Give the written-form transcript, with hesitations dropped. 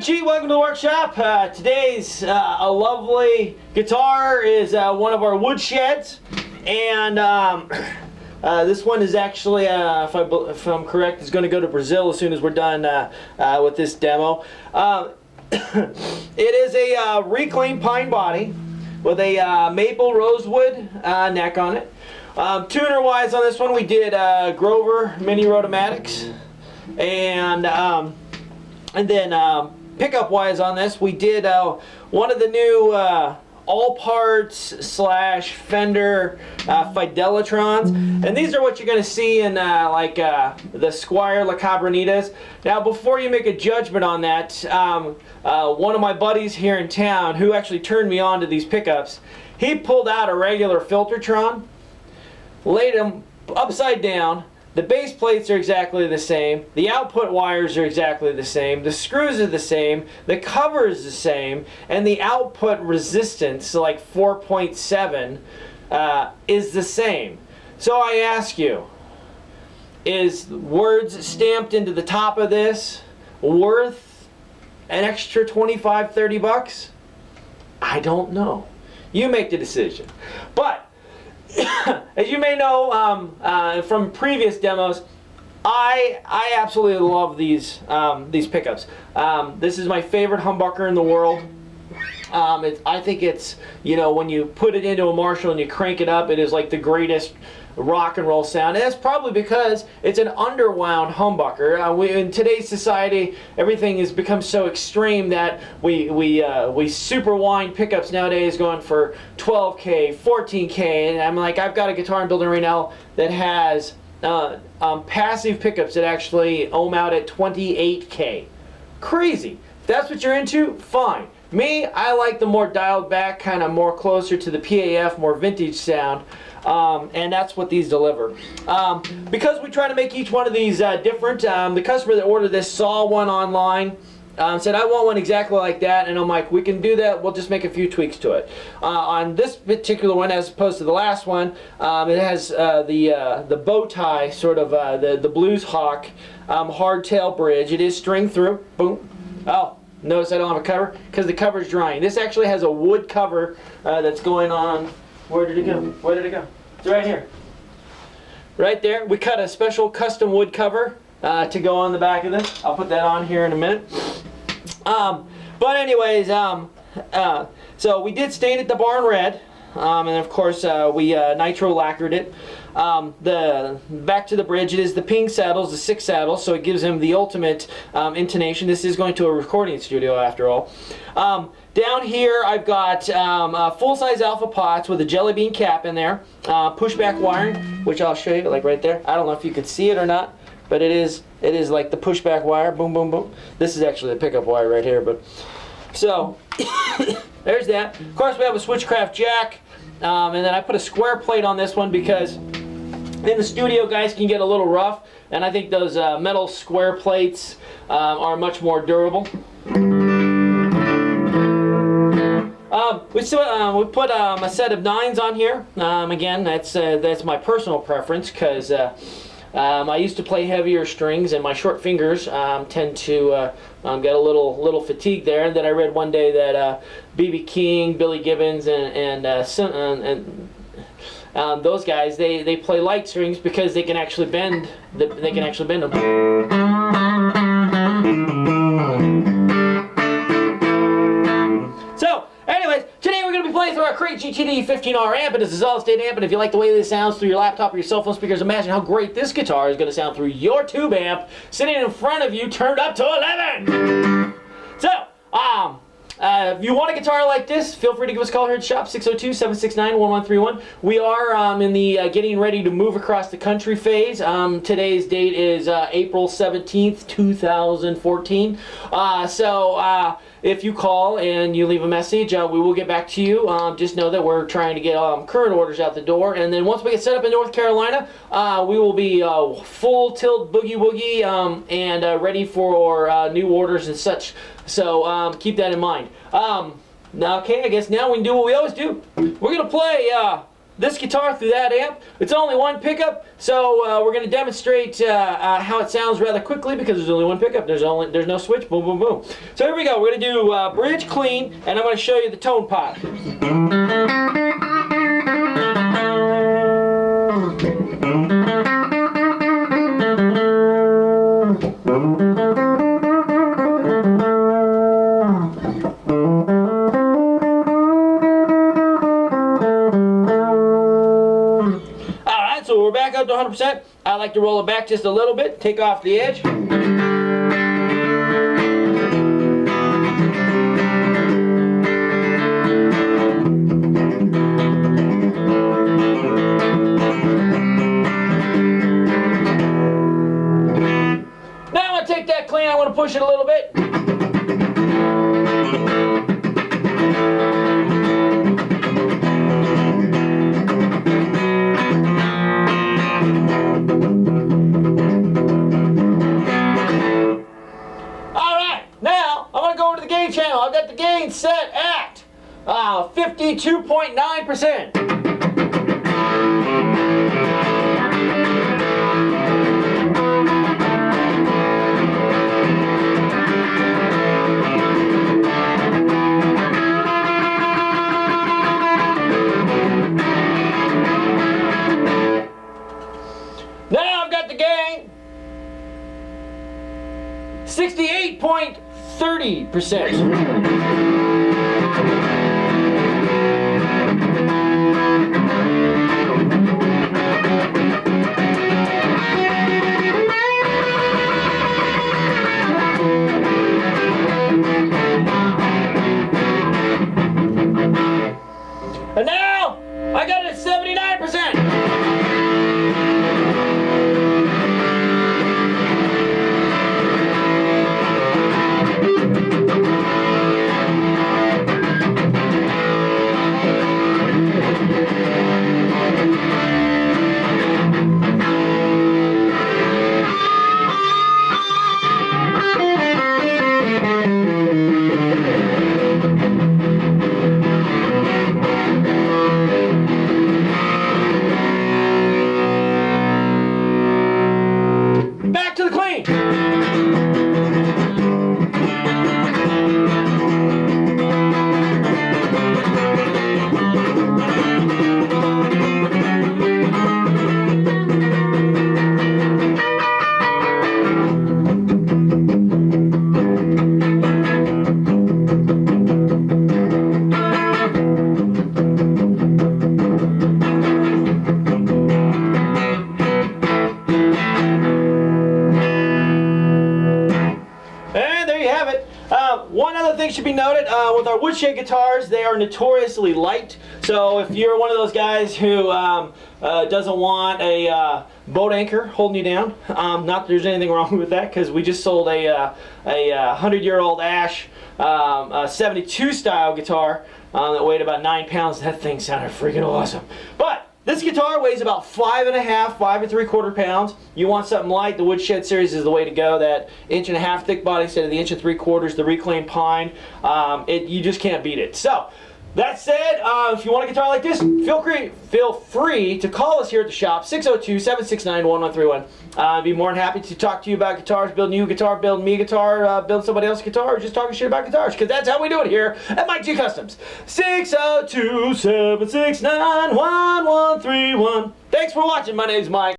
Gee, welcome to the workshop. Today's a lovely guitar is one of our wood sheds, and this one is actually, if I'm correct, is going to go to Brazil as soon as we're done with this demo. It is a reclaimed pine body with a maple rosewood neck on it. Tuner-wise on this one, we did Grover Mini Rotomatics, and then pickup-wise on this, we did one of the new all parts / Fender Fidelitrons, and these are what you're going to see in like the Squier La Cabrinitas. Now, before you make a judgment on that, one of my buddies here in town, who actually turned me on to these pickups, he pulled out a regular Filtertron, laid them upside down. The base plates are exactly the same, the output wires are exactly the same, the screws are the same, the cover is the same, and the output resistance, so like 4.7, is the same. So I ask you, is words stamped into the top of this worth an extra 25, 30 bucks? I don't know. You make the decision. But as you may know from previous demos, I absolutely love these pickups. This is my favorite humbucker in the world. I think it's, you know, when you put it into a Marshall and you crank it up, it is like the greatest rock and roll sound. And that's probably because it's an underwound humbucker. In today's society, everything has become so extreme that we super wind pickups nowadays, going for 12K, 14K, and I'm like, I've got a guitar I'm building right now that has passive pickups that actually ohm out at 28K. Crazy. If that's what you're into, fine. Me, I like the more dialed back, kind of more closer to the PAF, more vintage sound. And that's what these deliver. Because we try to make each one of these different, the customer that ordered this saw one online, said, I want one exactly like that, and I'm like, we can do that, we'll just make a few tweaks to it. On this particular one, as opposed to the last one, it has the bow tie, sort of the Blues Hawk hardtail bridge. It is string through. Boom. Oh, notice I don't have a cover, because the cover's drying. This actually has a wood cover that's going on. Where did it go? Where did it go? It's right here. Right there. We cut a special custom wood cover to go on the back of this. I'll put that on here in a minute. But anyways, so we did stain it the barn red. And of course we nitro lacquered it. The back to the bridge, it is the ping saddles, the 6 saddles, so it gives him the ultimate intonation. This is going to a recording studio after all. Down here I've got full-size alpha pots with a jelly bean cap in there, pushback wiring, which I'll show you, like right there. I don't know if you can see it or not, but it is like the pushback wire. Boom, boom, boom. This is actually the pickup wire right here, but so there's that. Of course, we have a Switchcraft jack, and then I put a square plate on this one because in the studio, guys, can get a little rough, and I think those metal square plates are much more durable. We put a set of 9s on here. Again, that's my personal preference, because I used to play heavier strings, and my short fingers tend to get a little fatigued there. And then I read one day that B.B. King, Billy Gibbons, and those guys, they play light strings because they can actually bend. They can actually bend them. So, anyways, today we're going to be playing through our Crate GTD 15R amp. It is a solid-state amp, and if you like the way this sounds through your laptop or your cell phone speakers, imagine how great this guitar is going to sound through your tube amp sitting in front of you, turned up to 11. So, if you want a guitar like this, feel free to give us a call here at the shop, 602-769-1131. We are in the getting ready to move across the country phase. Today's date is April 17th, 2014. If you call and you leave a message, we will get back to you. Just know that we're trying to get current orders out the door. And then once we get set up in North Carolina, we will be full tilt boogie woogie and ready for new orders and such. So keep that in mind. Okay, I guess now we can do what we always do. We're going to play this guitar through that amp. It's only one pickup, so we're going to demonstrate how it sounds rather quickly because there's only one pickup. There's no switch. Boom, boom, boom. So here we go. We're going to do bridge clean, and I'm going to show you the tone pot. So we're back up to 100%. I like to roll it back just a little bit, take off the edge. Now I'm going to take that clean, I want to push it a little bit. Channel. I've got the gain set at 52.9%. Now I've got the gain 68.30%. And now I got it at 79%. Back to the clean. One other thing should be noted, with our woodshed guitars, they are notoriously light. So if you're one of those guys who doesn't want a boat anchor holding you down, not that there's anything wrong with that, because we just sold a 100-year-old Ash 72 style guitar that weighed about 9 pounds. That thing sounded freaking awesome. But this guitar weighs about 5.5, 5 3/4 pounds. You want something light, the Woodshed series is the way to go. That 1.5 inch thick body instead of the 1 3/4, the reclaimed pine. You just can't beat it. So, that said, if you want a guitar like this, feel free to call us here at the shop, 602-769-1131. I'd be more than happy to talk to you about guitars, building you a guitar, building me a guitar, building somebody else's guitar, or just talking shit about guitars, because that's how we do it here at Mike Gee Kustoms. 602-769-1131. Thanks for watching. My name's Mike.